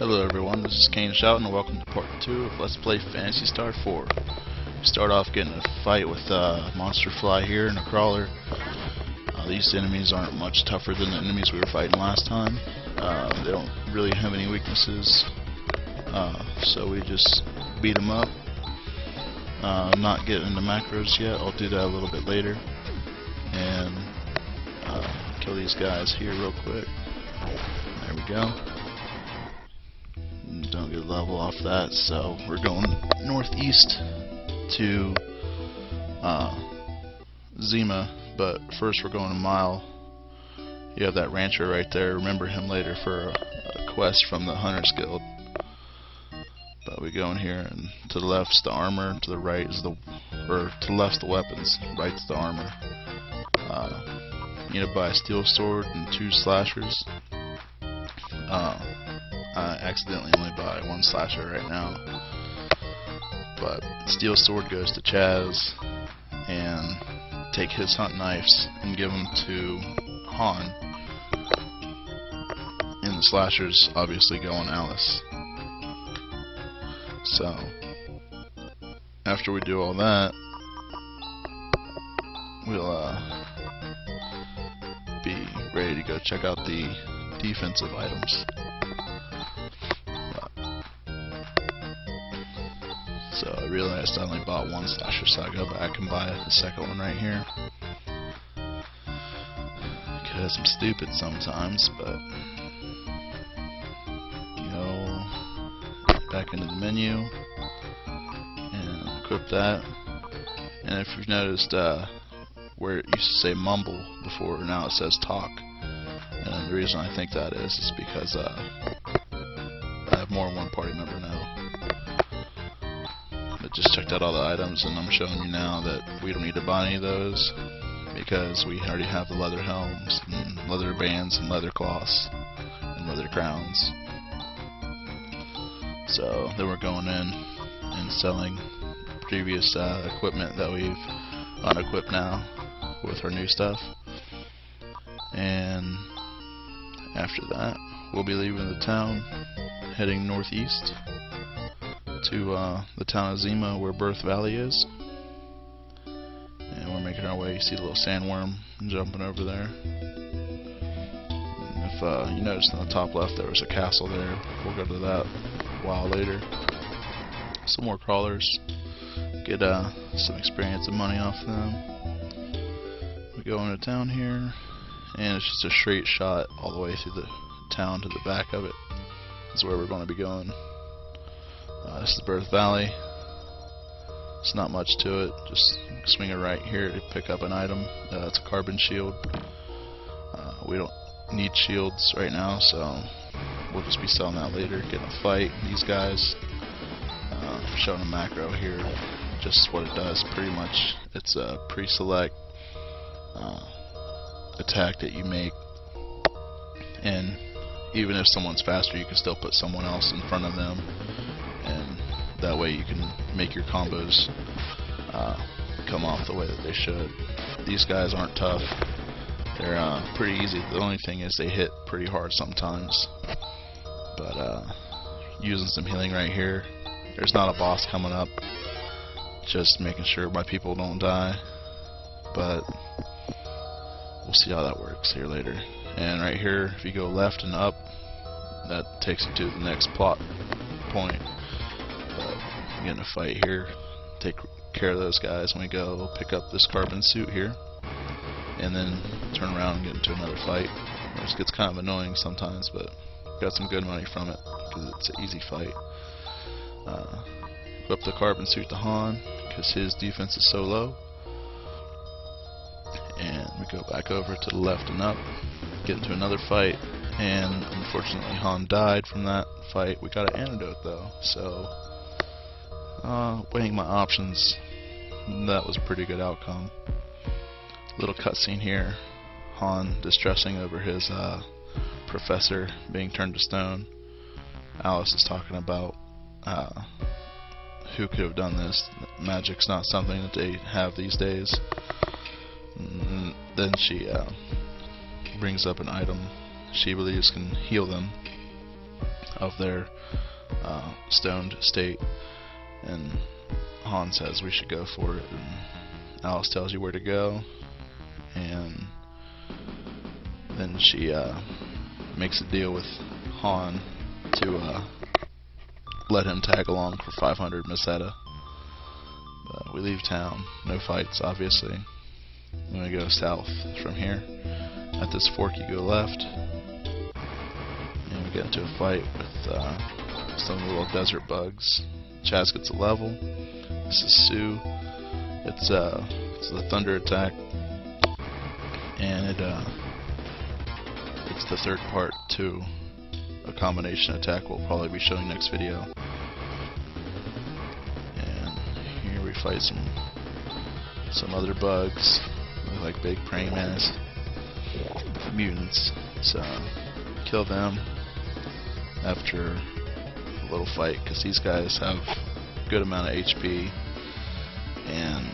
Hello everyone, this is Kane Shout and welcome to part 2 of Let's Play Phantasy Star 4. We start off getting a fight with a monster fly here and a crawler. These enemies aren't much tougher than the enemies we were fighting last time. They don't really have any weaknesses, so we just beat them up. Not getting into macros yet, I'll do that a little bit later. And kill these guys here real quick. There we go. Don't get a level off that, so we're going northeast to Zima, but first we're going a mile. You have that rancher right there, remember him later for a quest from the Hunters Guild. But we go in here, and to the left's the armor, to the right is the, or to the left's the weapons, right's the armor. You need to buy a steel sword and 2 slashers. I accidentally only buy 1 slasher right now, but steel sword goes to Chaz, and take his hunt knives and give them to Han, and the slashers obviously go on Alyz. So after we do all that, we'll be ready to go check out the defensive items. So I realized I only bought 1 slasher, so I go back and buy the second one right here. Because I'm stupid sometimes, but go back into the menu and equip that. And if you've noticed where it used to say mumble before, now it says talk. And the reason I think that is because I have more than 1 party member now. But just checked out all the items, and I'm showing you now that we don't need to buy any of those because we already have the leather helms and leather bands and leather cloths and leather crowns. So then we're going in and selling previous equipment that we've unequipped now with our new stuff. And after that, we'll be leaving the town, heading northeast to the town of Zima, where Birth Valley is. And we're making our way. You see the little sandworm jumping over there. And if you noticed on the top left, there was a castle there. We'll go to that a while later. Some more crawlers. Get some experience and money off them. We go into town here, and it's just a straight shot all the way through the town to the back of it. That's where we're going to be going. This is Birth Valley. It's not much to it. Just swing a right here to pick up an item. It's a carbon shield. We don't need shields right now, so we'll just be selling that later. Getting a fight. These guys. Showing a macro here. Just what it does. Pretty much, it's a pre-select attack that you make, and even if someone's faster, you can still put someone else in front of them, and that way you can make your combos come off the way that they should. These guys aren't tough. They're pretty easy. The only thing is they hit pretty hard sometimes. But using some healing right here. There's not a boss coming up. Just making sure my people don't die. But we'll see how that works here later. And right here, if you go left and up, that takes you to the next plot point. But getting a fight here. Take care of those guys when we go pick up this carbon suit here. And then turn around and get into another fight. Which gets kind of annoying sometimes, but got some good money from it because it's an easy fight. Equip the carbon suit to Han because his defense is so low. And we go back over to the left and up, get into another fight, and unfortunately Han died from that fight. We got an antidote though, so weighing my options, that was a pretty good outcome. Little cutscene here, Han distressing over his professor being turned to stone. Alyz is talking about who could have done this. Magic's not something that they have these days. And then she brings up an item she believes can heal them. of their stoned state, and Han says we should go for it, and Alice tells you where to go, and then she makes a deal with Han to let him tag along for 500 Meseta. We leave town, no fights obviously. We're going to go south from here. At this fork you go left, and we get into a fight with some little desert bugs. Chaz gets a level. This is Sue. It's the thunder attack, and it's the third part to a combination attack we'll probably be showing next video. And here we fight some other bugs, like big praying mantis mutants. So kill them after a little fight, because these guys have a good amount of HP and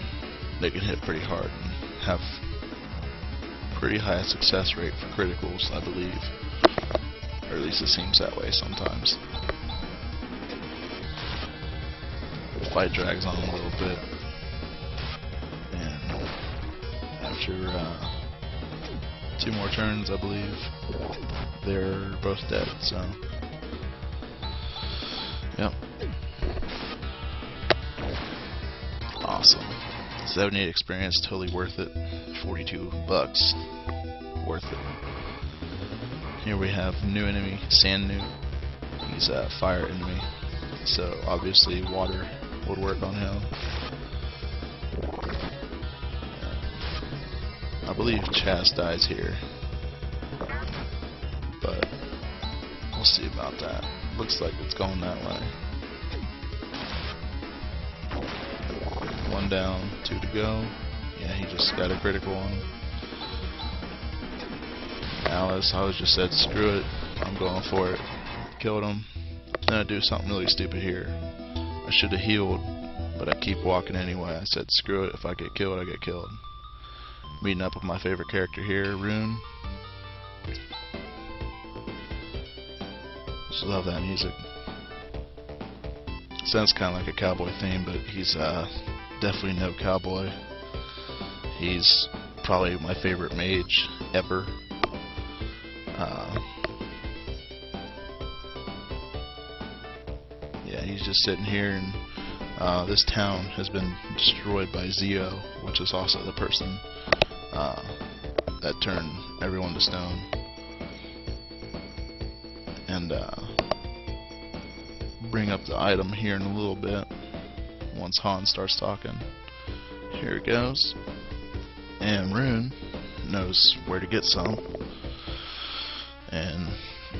they can hit pretty hard and have pretty high success rate for criticals, I believe, or at least it seems that way sometimes. The fight drags on a little bit, and after 2 more turns, I believe, they're both dead. So yep, awesome. 78 experience, totally worth it. $42, worth it. Here we have new enemy, Sand Newt. He's a fire enemy, so obviously water would work on him. I believe Chaz dies here, but we'll see about that. Looks like it's going that way. 1 down, 2 to go. Yeah, he just got a critical on him. Alice, I just said screw it, I'm going for it. Killed him. Then I do something really stupid here. I should have healed, but I keep walking anyway. I said screw it, if I get killed, I get killed. Meeting up with my favorite character here, Rune. Just love that music. Sounds kind of like a cowboy theme, but he's definitely no cowboy. He's probably my favorite mage ever. Yeah, he's just sitting here, and this town has been destroyed by Zio, which is also the person that turned everyone to stone. And bring up the item here in a little bit once Han starts talking. Here it goes. And Rune knows where to get some. And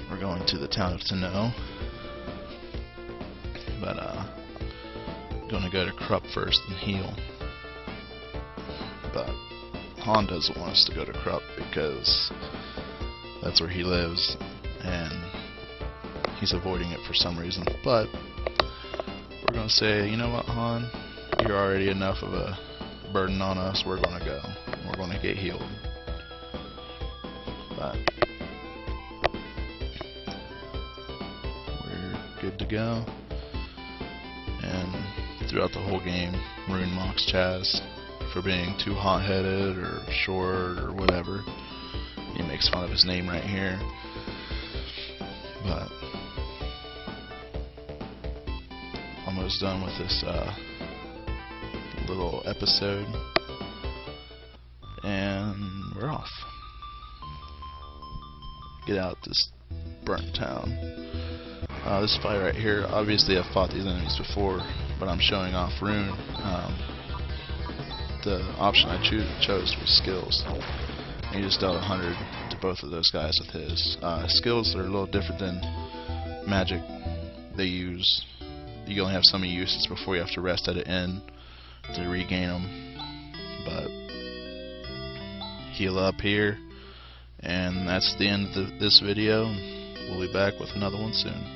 we're going to the town of Tenno. But gonna go to Krupp first and heal. But Han doesn't want us to go to Krupp because that's where he lives, and he's avoiding it for some reason. But we're gonna say, you know what, Han, you're already enough of a burden on us. We're gonna go. We're gonna get healed. But we're good to go. And throughout the whole game, Rune mocks Chaz for being too hot-headed or short or whatever. He makes fun of his name right here. But almost done with this little episode, and we're off. Get out this burnt town. This fight right here, obviously I've fought these enemies before, but I'm showing off Rune. The option I chose was skills. And he just dealt 100 to both of those guys with his. Skills are a little different than magic. You only have so many uses before you have to rest at an end to regain them. But heal up here, and that's the end of this video. We'll be back with another one soon.